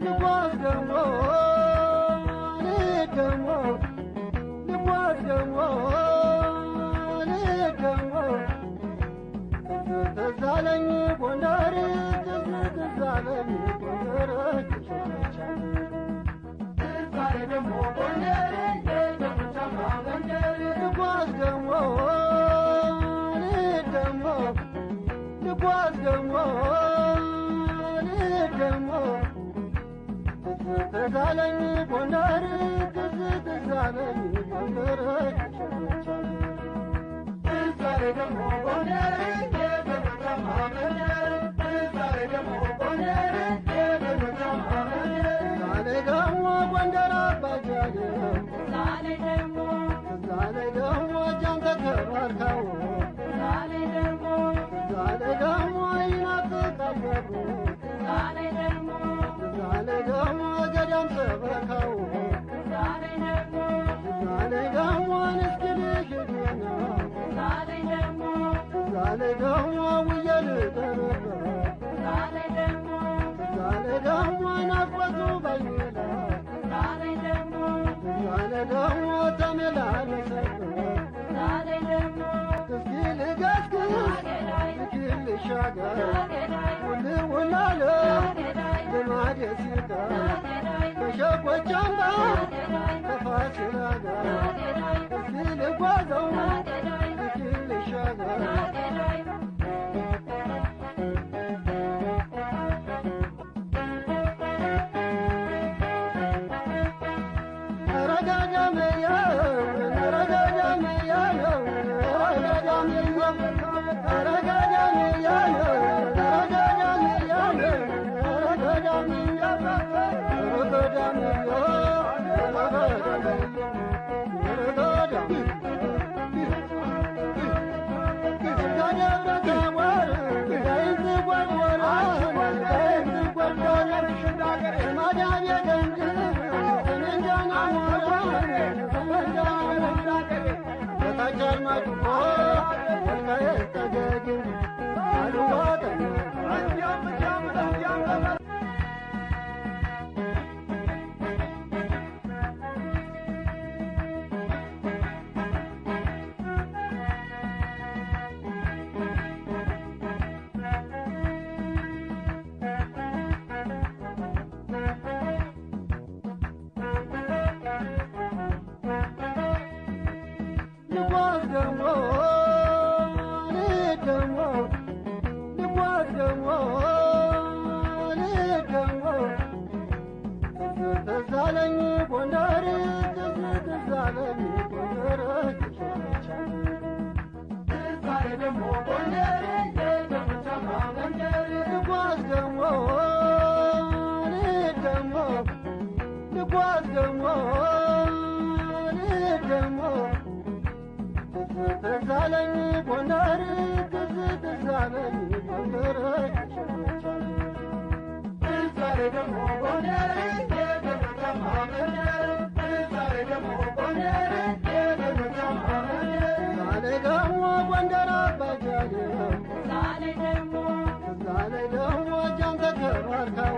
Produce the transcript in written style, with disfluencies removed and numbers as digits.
ልጓዝ ደግሞ ልደሞ ልጓዝ ደግሞ ልደሞ ትዝ አለኝ ጎንደር ትዝ አለኝ ጎንደር ዛሬ ደግሞ ጎንደር ልጓዝ ደግሞ ልደሞ ልጓዝ ደግሞ ልደሞ ትዝ አለኝ ጎንደር ትዝ አለኝ ጎንደር ዛሬ ደግሞ ጎንደር የደብረታማ መንደር ዛሬ ደግሞ ጎንደር የደብረታማ መንደር ዛሬ ደግሞ ጎንደር አባጃሌ ዛሬ ደግሞ ጃንተ ተባርከው ዛሬ ደግሞ ይናፍቃል በሩ ዛሬ ደግሞ ገዳም ተበርከው ዛሬ ደግሞ ንስኪልሽ ዜና ዛሬ ደግሞ ውየል ተረበ ዛሬ ደግሞ ናፍቆቱ ባይላ ዛሬ ደግሞ ተመላለሰብ እስኪ ልገስግስ እስኪ ልሻገር ውልውላለ ልማዴ ሲቀር ከሸቆች አምባ ከፋሲል አገር እስኪ ልጓዘው እስኪ ልሻገር ዛሬ ደግሞ ጃንተ ተባርከው